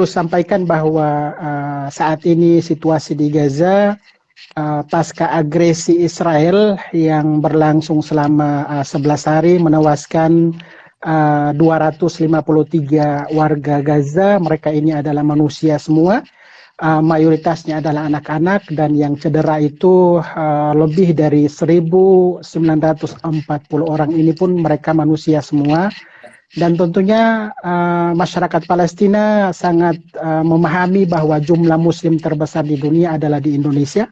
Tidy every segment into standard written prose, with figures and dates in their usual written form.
perlu sampaikan bahwa saat ini situasi di Gaza pasca agresi Israel yang berlangsung selama 11 hari menewaskan 253 warga Gaza. Mereka ini adalah manusia semua. Mayoritasnya adalah anak-anak, dan yang cedera itu lebih dari 1.940 orang. Ini pun mereka manusia semua. Dan tentunya masyarakat Palestina sangat memahami bahwa jumlah muslim terbesar di dunia adalah di Indonesia.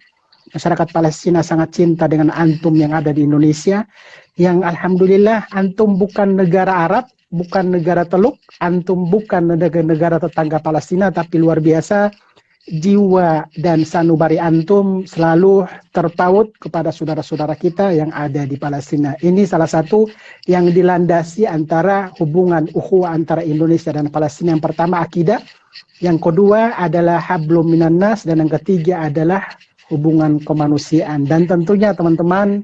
Masyarakat Palestina sangat cinta dengan antum yang ada di Indonesia, yang alhamdulillah antum bukan negara Arab, bukan negara Teluk, antum bukan negara tetangga Palestina, tapi luar biasa jiwa dan sanubari antum selalu terpaut kepada saudara-saudara kita yang ada di Palestina. Ini salah satu yang dilandasi antara hubungan ukhuwah antara Indonesia dan Palestina. Yang pertama akidah, yang kedua adalah hablum minan nas, dan yang ketiga adalah hubungan kemanusiaan. Dan tentunya teman-teman,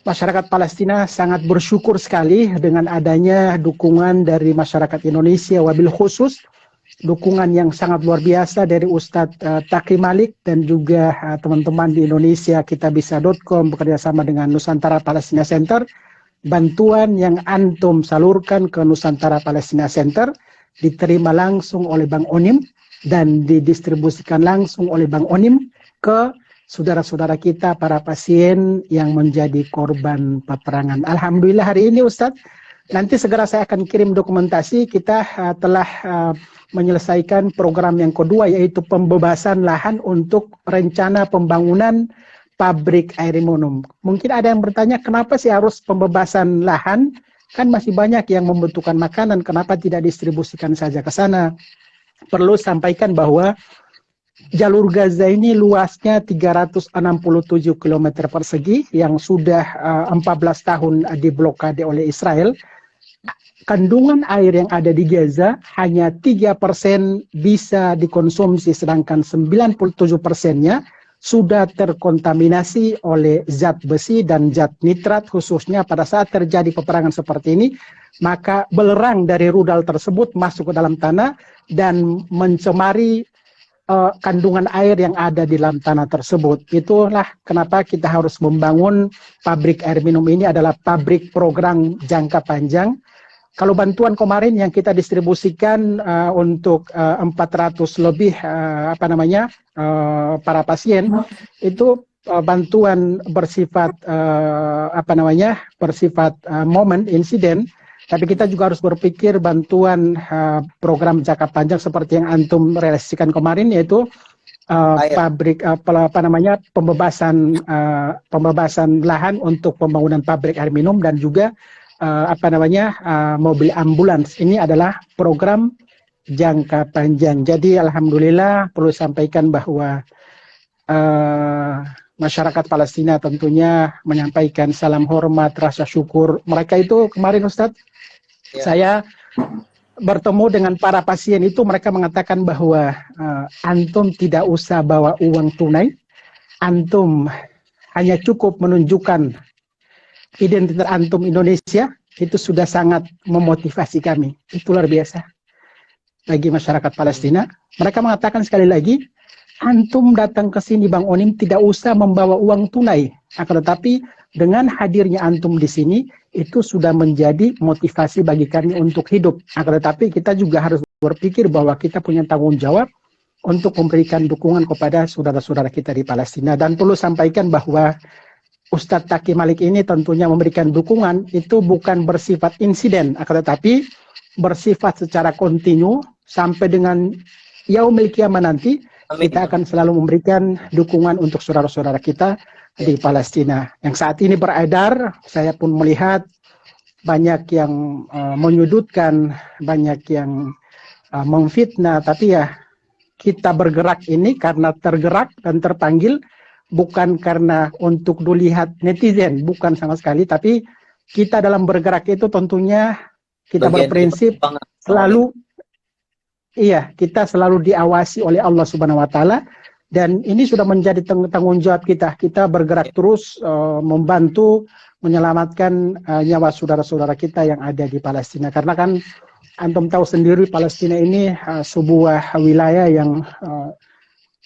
masyarakat Palestina sangat bersyukur sekali dengan adanya dukungan dari masyarakat Indonesia, wabil khusus dukungan yang sangat luar biasa dari Ustadz Taqi Malik dan juga teman-teman di Indonesia kitabisa.com bekerjasama dengan Nusantara Palestina Center. Bantuan yang antum salurkan ke Nusantara Palestina Center diterima langsung oleh Bang Onim dan didistribusikan langsung oleh Bang Onim ke saudara-saudara kita, para pasien yang menjadi korban peperangan. Alhamdulillah hari ini Ustadz, nanti segera saya akan kirim dokumentasi. Kita telah menyelesaikan program yang kedua, yaitu pembebasan lahan untuk rencana pembangunan pabrik air minum. Mungkin ada yang bertanya, kenapa sih harus pembebasan lahan? Kan masih banyak yang membutuhkan makanan, kenapa tidak distribusikan saja ke sana? Perlu sampaikan bahwa jalur Gaza ini luasnya 367 km persegi yang sudah 14 tahun diblokade oleh Israel. Kandungan air yang ada di Gaza hanya 3% bisa dikonsumsi, sedangkan 97%-nya sudah terkontaminasi oleh zat besi dan zat nitrat, khususnya pada saat terjadi peperangan seperti ini, maka belerang dari rudal tersebut masuk ke dalam tanah dan mencemari kandungan air yang ada di dalam tanah tersebut. Itulah kenapa kita harus membangun pabrik air minum ini, adalah pabrik program jangka panjang. Kalau bantuan kemarin yang kita distribusikan untuk 400 lebih para pasien, itu bantuan bersifat bersifat momen insiden, tapi kita juga harus berpikir bantuan program jangka panjang seperti yang antum realisasikan kemarin, yaitu pabrik pembebasan lahan untuk pembangunan pabrik air minum dan juga mobil ambulans. Ini adalah program jangka panjang. Jadi alhamdulillah perlu sampaikan bahwa masyarakat Palestina tentunya menyampaikan salam hormat, rasa syukur. Mereka itu kemarin Ustadz, saya bertemu dengan para pasien itu, mereka mengatakan bahwa antum tidak usah bawa uang tunai, antum hanya cukup menunjukkan identitas antum Indonesia, itu sudah sangat memotivasi kami. Itu luar biasa bagi masyarakat Palestina. Mereka mengatakan sekali lagi, antum datang ke sini Bang Onim tidak usah membawa uang tunai, akan tetapi dengan hadirnya antum di sini itu sudah menjadi motivasi bagi kami untuk hidup. Akan tetapi kita juga harus berpikir bahwa kita punya tanggung jawab untuk memberikan dukungan kepada saudara-saudara kita di Palestina. Dan perlu sampaikan bahwa Ustadz Taqi Malik ini tentunya memberikan dukungan itu bukan bersifat insiden, akan tetapi bersifat secara kontinu sampai dengan yaumil qiyamah nanti. Kita akan selalu memberikan dukungan untuk saudara-saudara kita di Palestina. Yang saat ini beredar, saya pun melihat banyak yang menyudutkan, banyak yang memfitnah, tapi ya kita bergerak ini karena tergerak dan terpanggil, bukan karena untuk dilihat netizen, bukan sama sekali, tapi kita dalam bergerak itu tentunya kita berprinsip selalu, kita selalu diawasi oleh Allah Subhanahu wa Ta'ala, dan ini sudah menjadi tanggung jawab kita. Kita bergerak terus membantu menyelamatkan nyawa saudara-saudara kita yang ada di Palestina, karena kan Antum tahu sendiri Palestina ini sebuah wilayah yang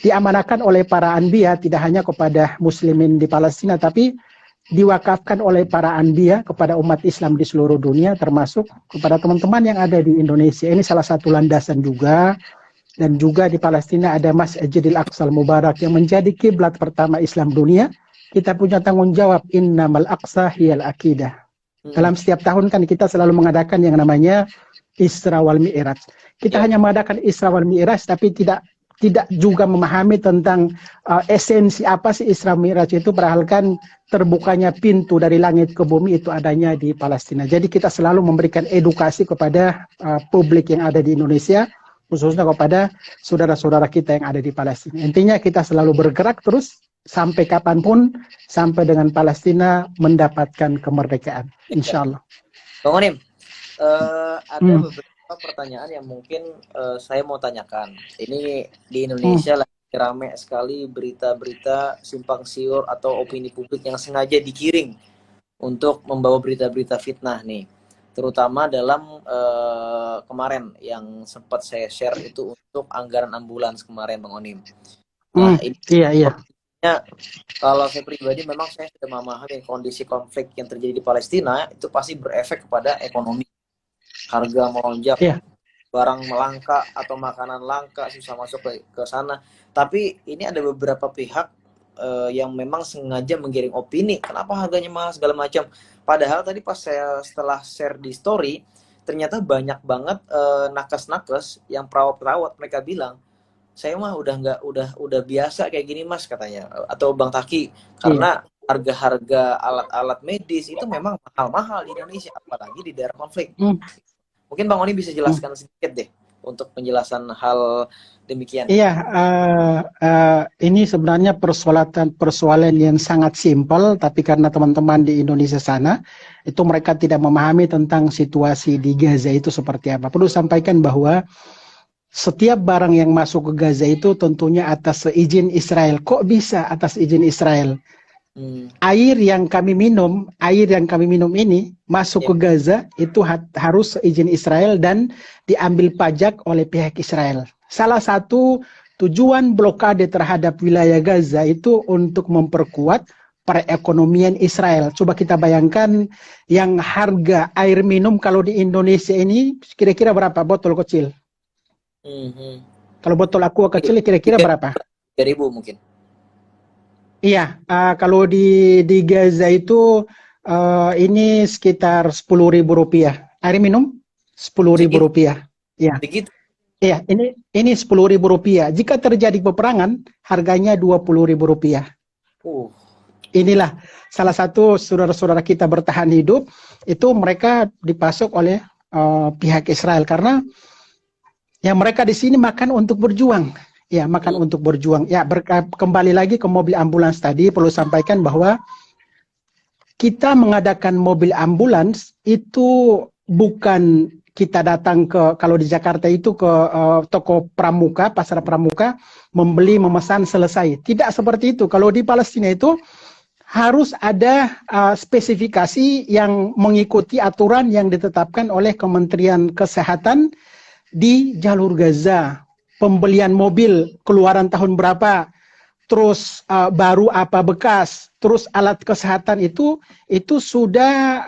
diamanahkan oleh para anbiya, tidak hanya kepada muslimin di Palestina, tapi diwakafkan oleh para anbiya kepada umat Islam di seluruh dunia, termasuk kepada teman-teman yang ada di Indonesia. Ini salah satu landasan juga. Dan juga di Palestina ada Masjidil Aqsal Mubarak yang menjadi kiblat pertama Islam dunia. Kita punya tanggung jawab, innamal aqsa hiyal aqidah. Dalam setiap tahun kan kita selalu mengadakan yang namanya Isra wal Mi'raj. Kita hanya mengadakan Isra wal Mi'raj, tapi tidak juga memahami tentang esensi apa sih Isra Mi'raj itu, padahal kan terbukanya pintu dari langit ke bumi itu adanya di Palestina. Jadi kita selalu memberikan edukasi kepada publik yang ada di Indonesia, khususnya kepada saudara-saudara kita yang ada di Palestina. Intinya kita selalu bergerak terus sampai kapanpun, sampai dengan Palestina mendapatkan kemerdekaan, insya Allah. Bang Onim, ada beberapa pertanyaan yang mungkin saya mau tanyakan. Ini di Indonesia lagi ramai sekali berita-berita simpang siur atau opini publik yang sengaja digiring untuk membawa berita-berita fitnah nih. Terutama dalam kemarin yang sempat saya share itu untuk anggaran ambulans kemarin, Bang Onim. Nah, ini iya. Kalau saya pribadi memang saya sudah memahami kondisi konflik yang terjadi di Palestina itu pasti berefek kepada ekonomi. Harga melonjak, barang melangka atau makanan langka, susah masuk ke sana. Tapi ini ada beberapa pihak yang memang sengaja menggiring opini, kenapa harganya mahal segala macam. Padahal tadi pas saya setelah share di story, ternyata banyak banget nakes-nakes yang perawat-perawat, mereka bilang, saya mah udah biasa kayak gini Mas, katanya, atau Bang Taki, karena harga-harga alat-alat medis itu memang mahal-mahal di Indonesia, apalagi di daerah konflik. Mungkin Bang Oni bisa jelaskan sedikit deh untuk penjelasan hal demikian. Iya, ini sebenarnya persoalan yang sangat simpel, tapi karena teman-teman di Indonesia sana itu mereka tidak memahami tentang situasi di Gaza itu seperti apa. Perlu sampaikan bahwa setiap barang yang masuk ke Gaza itu tentunya atas izin Israel. Kok bisa atas izin Israel? Air yang kami minum ini masuk ke Gaza itu harus izin Israel dan diambil pajak oleh pihak Israel. Salah satu tujuan blokade terhadap wilayah Gaza itu untuk memperkuat perekonomian Israel. Coba kita bayangkan yang harga air minum kalau di Indonesia ini kira-kira berapa botol kecil? Kalau botol aqua kecil kira-kira berapa? 3.000 mungkin. Iya, kalau di Gaza itu ini sekitar Rp10.000. Air minum Rp10.000. Ya. Begitu. Iya, ini Rp10.000. Jika terjadi peperangan, harganya Rp20.000. Inilah salah satu saudara-saudara kita bertahan hidup, itu mereka dipasok oleh pihak Israel karena ya mereka di sini makan untuk berjuang. Ya, makan untuk berjuang. Ya, kembali lagi ke mobil ambulans tadi, perlu sampaikan bahwa kita mengadakan mobil ambulans itu bukan kita datang ke, kalau di Jakarta itu ke toko pramuka, pasar pramuka, membeli, memesan, selesai. Tidak seperti itu. Kalau di Palestina itu harus ada spesifikasi yang mengikuti aturan yang ditetapkan oleh Kementerian Kesehatan di jalur Gaza. Pembelian mobil keluaran tahun berapa, terus baru apa bekas, terus alat kesehatan itu sudah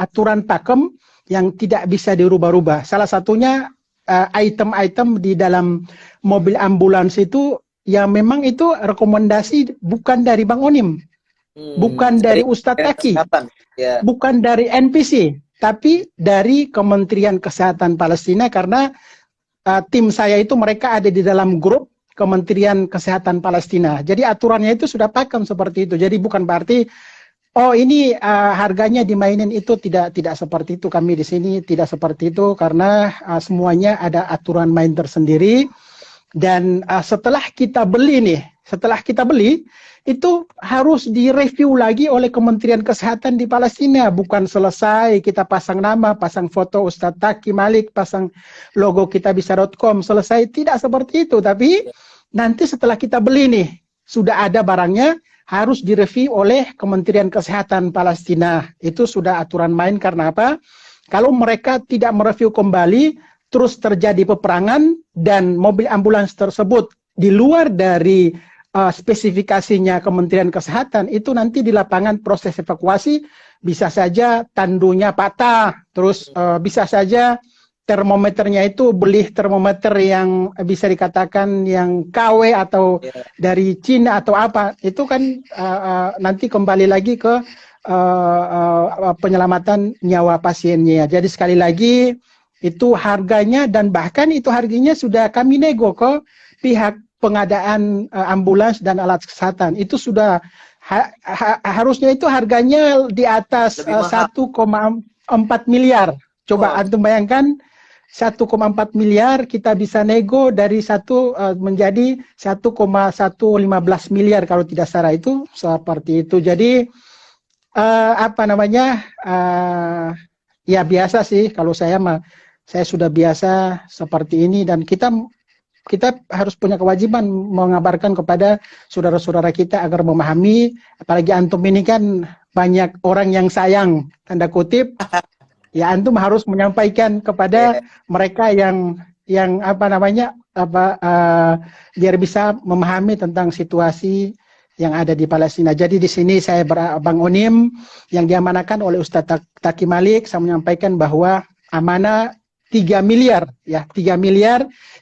aturan pakem yang tidak bisa dirubah-rubah. Salah satunya item-item di dalam mobil ambulans itu ya memang itu rekomendasi bukan dari Bang Onim, bukan dari Ustadz Taki, bukan dari NPC, tapi dari Kementerian Kesehatan Palestina, karena tim saya itu mereka ada di dalam grup Kementerian Kesehatan Palestina. Jadi aturannya itu sudah pakem seperti itu. Jadi bukan berarti oh ini harganya dimainin, itu tidak seperti itu. Kami di sini tidak seperti itu karena semuanya ada aturan main tersendiri. Dan setelah kita beli itu harus direview lagi oleh Kementerian Kesehatan di Palestina. Bukan selesai kita pasang nama, pasang foto Ustadz Taki Malik, pasang logo kitabisa.com, selesai. Tidak seperti itu. Tapi nanti setelah kita beli nih, sudah ada barangnya, harus direview oleh Kementerian Kesehatan Palestina. Itu sudah aturan main. Karena apa? Kalau mereka tidak mereview kembali, terus terjadi peperangan dan mobil ambulans tersebut di luar dari spesifikasinya Kementerian Kesehatan, itu nanti di lapangan proses evakuasi bisa saja tandunya patah, terus bisa saja termometernya itu beli termometer yang bisa dikatakan yang KW atau dari Cina atau apa, itu kan nanti kembali lagi ke penyelamatan nyawa pasiennya. Jadi sekali lagi itu harganya, dan bahkan itu harganya sudah kami nego ke pihak pengadaan ambulans dan alat kesehatan. Itu sudah harusnya itu harganya di atas 1,4 miliar. Coba antum bayangkan 1,4 miliar kita bisa nego dari menjadi 1,115 miliar kalau tidak salah, itu seperti itu. Jadi ya biasa sih kalau saya sudah biasa seperti ini, dan kita harus punya kewajiban mengabarkan kepada saudara-saudara kita agar memahami, apalagi antum ini kan banyak orang yang sayang, tanda kutip, ya antum harus menyampaikan kepada mereka yang biar bisa memahami tentang situasi yang ada di Palestina. Jadi di sini saya Bang Onim yang diamanakan oleh Ustadz Taki Malik, saya menyampaikan bahwa amanah 3 miliar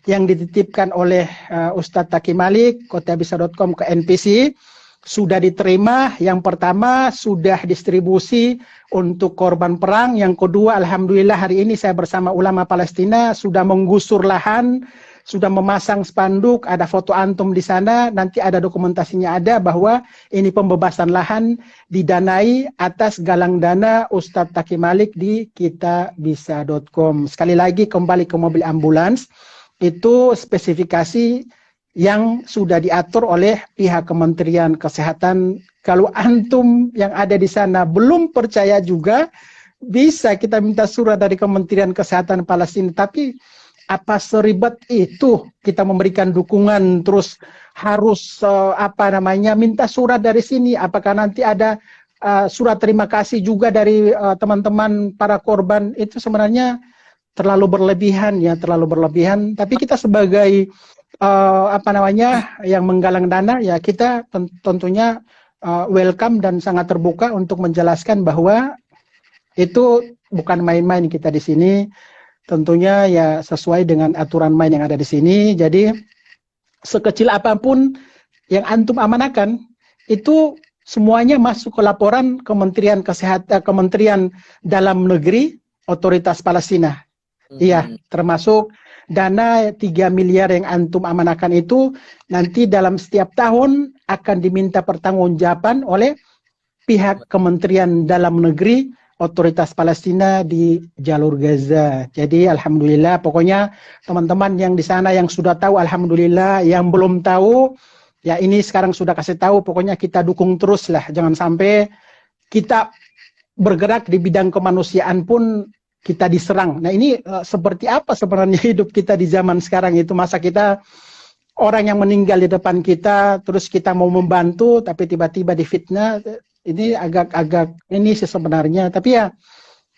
yang dititipkan oleh Ustadz Taki Malik, kotabisa.com ke NPC sudah diterima. Yang pertama sudah distribusi untuk korban perang. Yang kedua, alhamdulillah hari ini saya bersama ulama Palestina sudah menggusur lahan, sudah memasang spanduk, ada foto antum di sana, nanti ada dokumentasinya ada bahwa ini pembebasan lahan didanai atas galang dana Ustadz Taki Malik di kitabisa.com. Sekali lagi kembali ke mobil ambulans, itu spesifikasi yang sudah diatur oleh pihak Kementerian Kesehatan. Kalau antum yang ada di sana belum percaya juga, bisa kita minta surat dari Kementerian Kesehatan Palestina, tapi apa seribet itu kita memberikan dukungan terus harus minta surat dari sini? Apakah nanti ada surat terima kasih juga dari teman-teman para korban? Itu sebenarnya terlalu berlebihan ya, terlalu berlebihan. Tapi kita sebagai yang menggalang dana ya, kita tentunya welcome dan sangat terbuka untuk menjelaskan bahwa itu bukan main-main kita di sini. Tentunya ya sesuai dengan aturan main yang ada di sini. Jadi sekecil apapun yang antum amanakan itu semuanya masuk ke laporan Kementerian Kesehatan, Kementerian Dalam Negeri, Otoritas Palestina. Iya, termasuk dana 3 miliar yang antum amanakan itu nanti dalam setiap tahun akan diminta pertanggungjawaban oleh pihak Kementerian Dalam Negeri Otoritas Palestina di jalur Gaza. Jadi alhamdulillah, pokoknya teman-teman yang di sana yang sudah tahu alhamdulillah, yang belum tahu ya ini sekarang sudah kasih tahu. Pokoknya kita dukung terus lah, jangan sampai kita bergerak di bidang kemanusiaan pun kita diserang. Nah ini seperti apa sebenarnya hidup kita di zaman sekarang itu, masa kita orang yang meninggal di depan kita terus kita mau membantu tapi tiba-tiba difitnah. Ini agak ini sih sebenarnya, tapi ya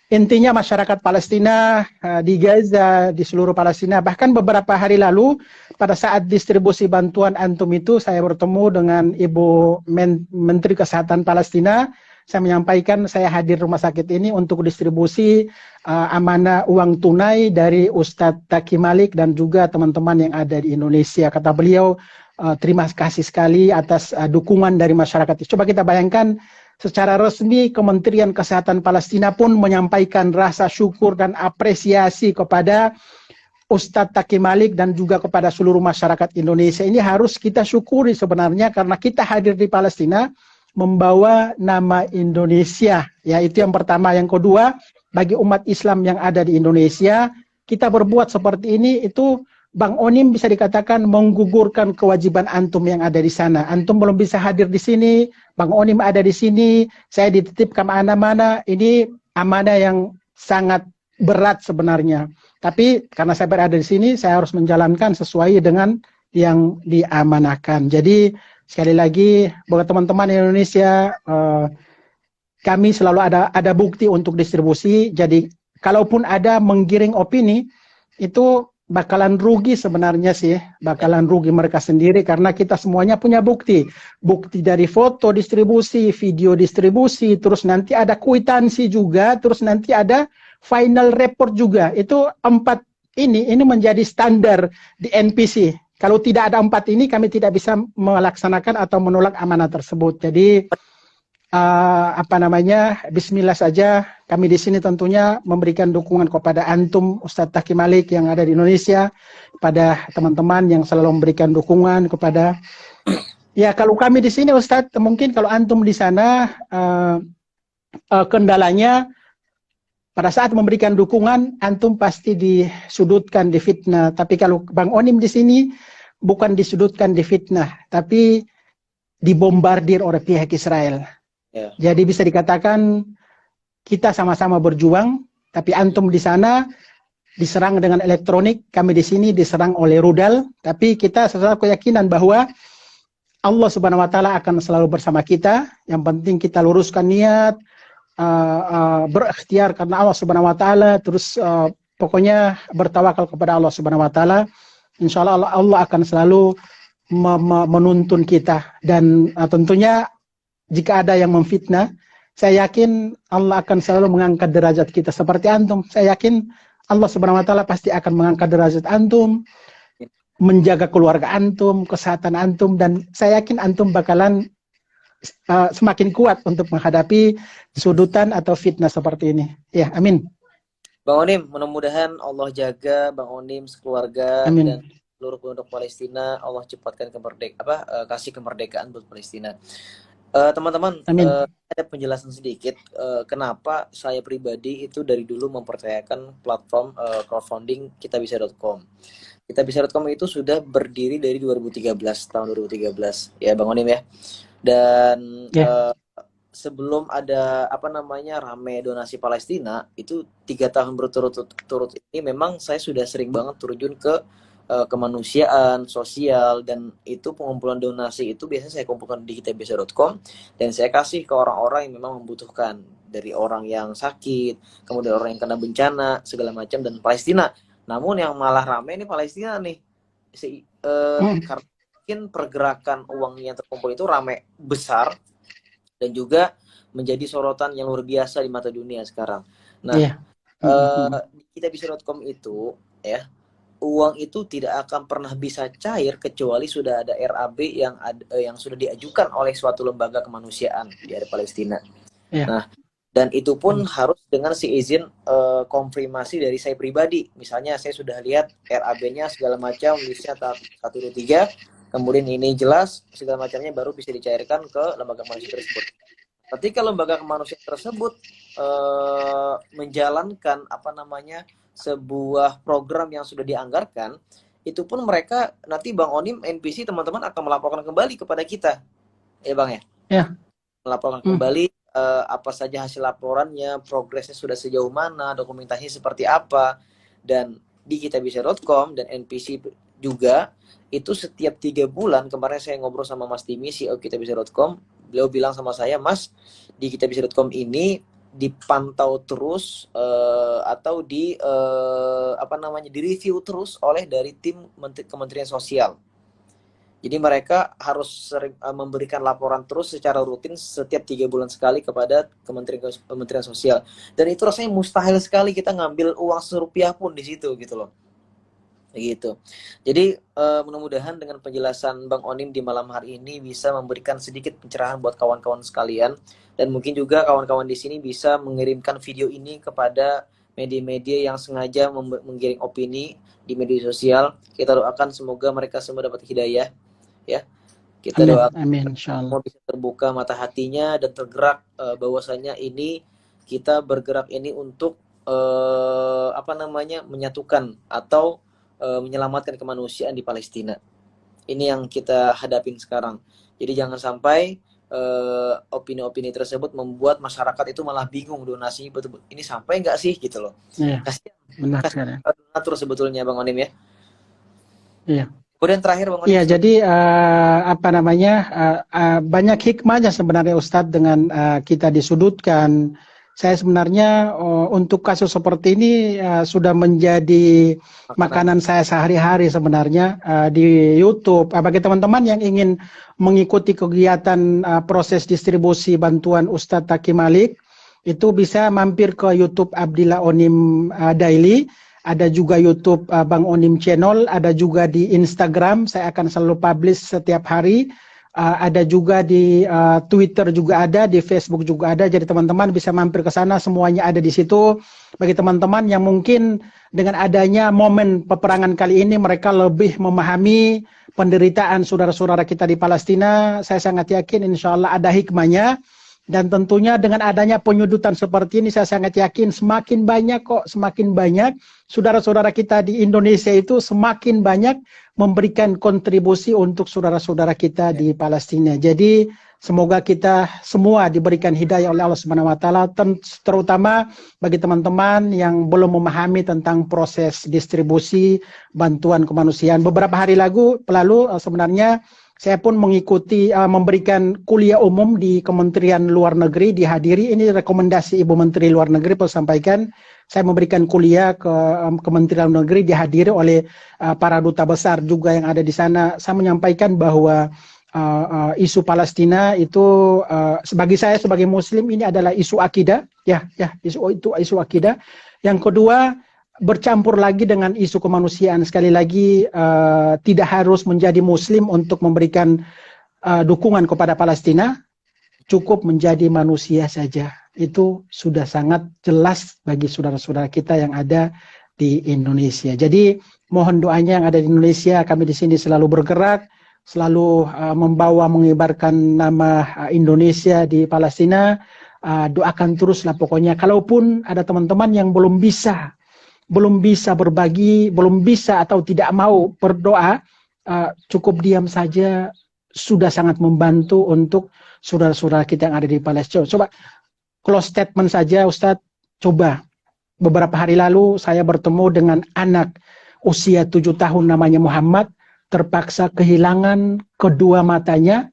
intinya masyarakat Palestina di Gaza, di seluruh Palestina, bahkan beberapa hari lalu pada saat distribusi bantuan antum itu saya bertemu dengan Ibu Menteri Kesehatan Palestina. Saya menyampaikan saya hadir rumah sakit ini untuk distribusi amanah uang tunai dari Ustadz Taki Malik dan juga teman-teman yang ada di Indonesia. Kata beliau, terima kasih sekali atas dukungan dari masyarakat. Coba kita bayangkan, secara resmi Kementerian Kesehatan Palestina pun menyampaikan rasa syukur dan apresiasi kepada Ustadz Taki Malik dan juga kepada seluruh masyarakat Indonesia. Ini harus kita syukuri sebenarnya, karena kita hadir di Palestina membawa nama Indonesia. Ya, itu yang pertama. Yang kedua, bagi umat Islam yang ada di Indonesia, kita berbuat seperti ini itu Bang Onim bisa dikatakan menggugurkan kewajiban antum yang ada di sana. Antum belum bisa hadir di sini, Bang Onim ada di sini, saya dititipkan amanah-amanah. Ini amanah yang sangat berat sebenarnya. Tapi karena saya berada di sini, saya harus menjalankan sesuai dengan yang diamanahkan. Jadi sekali lagi buat teman-teman Indonesia, kami selalu ada bukti untuk distribusi. Jadi kalaupun ada menggiring opini, itu bakalan rugi sebenarnya sih, bakalan rugi mereka sendiri karena kita semuanya punya bukti. Bukti dari foto distribusi, video distribusi, terus nanti ada kwitansi juga, terus nanti ada final report juga. Itu 4 ini menjadi standar di NPC. Kalau tidak ada 4 ini, kami tidak bisa melaksanakan atau menolak amanah tersebut. Jadi Bismillah saja. Kami di sini tentunya memberikan dukungan kepada antum, Ustadz Taki Malik yang ada di Indonesia, pada teman-teman yang selalu memberikan dukungan kepada. Ya, kalau kami di sini, Ustadz, mungkin kalau antum di sana kendalanya pada saat memberikan dukungan, antum pasti disudutkan, difitnah. Tapi kalau Bang Onim di sini bukan disudutkan, difitnah, tapi dibombardir oleh pihak Israel. Jadi bisa dikatakan kita sama-sama berjuang, tapi antum di sana diserang dengan elektronik, kami di sini diserang oleh rudal, tapi kita selalu keyakinan bahwa Allah Subhanahu wa taala akan selalu bersama kita. Yang penting kita luruskan niat, berikhtiar karena Allah Subhanahu wa taala, terus pokoknya bertawakal kepada Allah Subhanahu wa taala. Insyaallah Allah akan selalu menuntun kita, dan tentunya jika ada yang memfitnah, saya yakin Allah akan selalu mengangkat derajat kita seperti antum. Saya yakin Allah Subhanahu wa taala pasti akan mengangkat derajat antum, menjaga keluarga antum, kesehatan antum, dan saya yakin antum bakalan semakin kuat untuk menghadapi sudutan atau fitnah seperti ini. Ya, amin. Bang Onim, mudah-mudahan Allah jaga Bang Onim, sekeluarga, amin, dan seluruh penduduk Palestina. Allah cepatkan kasih kemerdekaan buat Palestina. Teman-teman, ada penjelasan sedikit kenapa saya pribadi itu dari dulu mempercayakan platform crowdfunding kitabisa.com. Kitabisa.com itu sudah berdiri dari 2013, tahun 2013 ya Bang Onim ya. Dan sebelum ada rame donasi Palestina, itu 3 tahun berturut-turut ini memang saya sudah sering banget terjun ke kemanusiaan, sosial, dan itu pengumpulan donasi itu biasanya saya kumpulkan di kitabisa.com dan saya kasih ke orang-orang yang memang membutuhkan, dari orang yang sakit, kemudian orang yang kena bencana segala macam, dan Palestina. Namun yang malah rame ini Palestina nih, karena mungkin pergerakan uang yang terkumpul itu rame besar dan juga menjadi sorotan yang luar biasa di mata dunia sekarang. Nah, di kitabisa.com itu ya, uang itu tidak akan pernah bisa cair kecuali sudah ada RAB yang sudah diajukan oleh suatu lembaga kemanusiaan dari Palestina. Nah, dan itu pun harus dengan si izin konfirmasi dari saya pribadi. Misalnya saya sudah lihat RAB-nya segala macam, listnya 1, 2, 3, kemudian ini jelas segala macamnya, baru bisa dicairkan ke lembaga kemanusiaan tersebut. Ketika lembaga kemanusiaan tersebut menjalankan sebuah program yang sudah dianggarkan, itu pun mereka nanti Bang Onim, NPC, teman-teman akan melaporkan kembali kepada kita, ya Bang ya. Melaporkan kembali apa saja hasil laporannya, progresnya sudah sejauh mana, dokumentasinya seperti apa. Dan di kitabisa.com dan NPC juga itu setiap 3 bulan, kemarin saya ngobrol sama Mas Timi, CEO kitabisa.com, beliau bilang sama saya, Mas, di kitabisa.com ini dipantau terus atau direview terus oleh dari tim Kementerian Sosial. Jadi mereka harus sering memberikan laporan terus secara rutin setiap 3 bulan sekali kepada Kementerian Sosial. Dan itu rasanya mustahil sekali kita ngambil uang serupiah pun di situ gitu loh. Gitu. Jadi mudah-mudahan dengan penjelasan Bang Onim di malam hari ini bisa memberikan sedikit pencerahan buat kawan-kawan sekalian, dan mungkin juga kawan-kawan di sini bisa mengirimkan video ini kepada media-media yang sengaja menggiring opini di media sosial. Kita doakan semoga mereka semua dapat hidayah ya. Kita doakan semua bisa terbuka mata hatinya dan tergerak bahwasanya ini kita bergerak ini untuk menyatukan atau menyelamatkan kemanusiaan di Palestina. Ini yang kita hadapin sekarang. Jadi jangan sampai opini-opini tersebut membuat masyarakat itu malah bingung donasi betul, ini sampai nggak sih gitu loh. Kasihan donatur sebetulnya Bang Onim ya. Iya. Kemudian terakhir Bang Onim. Iya, jadi banyak hikmahnya sebenarnya Ustadz dengan kita disudutkan, saya sebenarnya untuk kasus seperti ini sudah menjadi makanan saya sehari-hari sebenarnya di YouTube. Bagi teman-teman yang ingin mengikuti kegiatan proses distribusi bantuan Ustadz Taki Malik, itu bisa mampir ke YouTube Abdillah Onim Daily. Ada juga YouTube Bang Onim Channel, ada juga di Instagram, saya akan selalu publish setiap hari. Ada juga di Twitter juga ada, di Facebook juga ada. Jadi teman-teman bisa mampir ke sana, semuanya ada di situ. Bagi teman-teman yang mungkin dengan adanya momen peperangan kali ini mereka lebih memahami penderitaan saudara-saudara kita di Palestina, saya sangat yakin insya Allah ada hikmahnya. Dan tentunya dengan adanya penyudutan seperti ini, saya sangat yakin semakin banyak saudara-saudara kita di Indonesia itu semakin banyak memberikan kontribusi untuk saudara-saudara kita di Palestina. Jadi semoga kita semua diberikan hidayah oleh Allah Subhanahu wa taala, terutama bagi teman-teman yang belum memahami tentang proses distribusi bantuan kemanusiaan. Beberapa hari lalu sebenarnya saya pun mengikuti memberikan kuliah umum di Kementerian Luar Negeri, dihadiri. Ini rekomendasi Ibu Menteri Luar Negeri perlu sampaikan. Saya memberikan kuliah ke Kementerian Luar Negeri, dihadiri oleh para duta besar juga yang ada di sana. Saya menyampaikan bahwa isu Palestina itu bagi saya sebagai Muslim ini adalah isu akidah, isu akidah. Yang kedua, bercampur lagi dengan isu kemanusiaan. Sekali lagi tidak harus menjadi Muslim untuk memberikan dukungan kepada Palestina, cukup menjadi manusia saja. Itu sudah sangat jelas bagi saudara-saudara kita yang ada di Indonesia. Jadi mohon doanya yang ada di Indonesia, kami di sini selalu bergerak, selalu mengibarkan nama Indonesia di Palestina. Doakan teruslah pokoknya. Kalaupun ada teman-teman yang belum bisa berbagi, belum bisa atau tidak mau berdoa, cukup diam saja sudah sangat membantu untuk saudara-saudara kita yang ada di Palestina. Coba close statement saja Ustadz. Coba beberapa hari lalu saya bertemu dengan anak usia 7 tahun namanya Muhammad, terpaksa kehilangan kedua matanya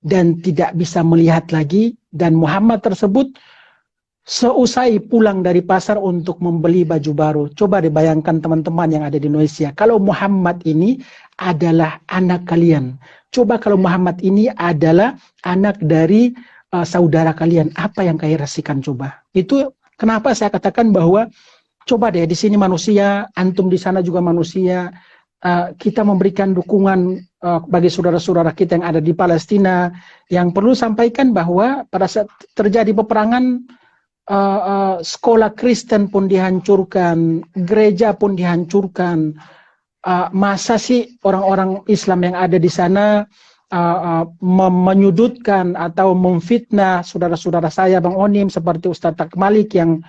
dan tidak bisa melihat lagi, dan Muhammad tersebut seusai pulang dari pasar untuk membeli baju baru. Coba dibayangkan teman-teman yang ada di Indonesia, kalau Muhammad ini adalah anak kalian. Coba kalau Muhammad ini adalah anak dari saudara kalian, apa yang kalian rasakan coba? Itu kenapa saya katakan bahwa coba deh, di sini manusia, antum di sana juga manusia. Kita memberikan dukungan bagi saudara-saudara kita yang ada di Palestina. Yang perlu sampaikan bahwa pada saat terjadi peperangan, sekolah Kristen pun dihancurkan, gereja pun dihancurkan. Masa sih orang-orang Islam yang ada di sana menyudutkan atau memfitnah saudara-saudara saya Bang Onim seperti Ustadz Tak Malik yang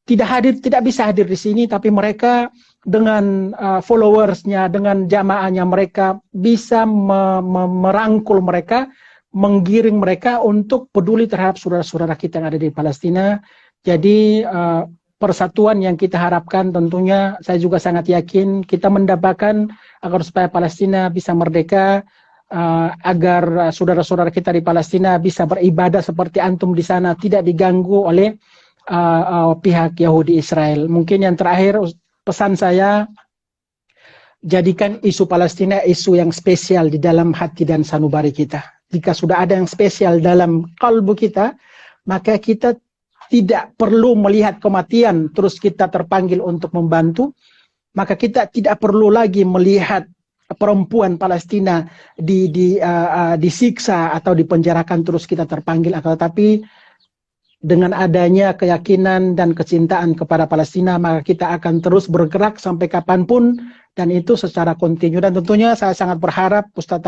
tidak bisa hadir di sini, tapi mereka dengan followersnya, dengan jamaahnya mereka bisa merangkul mereka, menggiring mereka untuk peduli terhadap saudara-saudara kita yang ada di Palestina. Jadi persatuan yang kita harapkan tentunya saya juga sangat yakin kita mendapatkan agar supaya Palestina bisa merdeka, agar saudara-saudara kita di Palestina bisa beribadah seperti antum di sana, tidak diganggu oleh pihak Yahudi Israel. Mungkin yang terakhir pesan saya, jadikan isu Palestina isu yang spesial di dalam hati dan sanubari kita. Jika sudah ada yang spesial dalam kalbu kita, maka kita tidak perlu melihat kematian terus kita terpanggil untuk membantu, maka kita tidak perlu lagi melihat perempuan Palestina disiksa atau dipenjarakan terus kita terpanggil, tetapi dengan adanya keyakinan dan kecintaan kepada Palestina, maka kita akan terus bergerak sampai kapanpun, dan itu secara kontinu. Dan tentunya saya sangat berharap Ustadz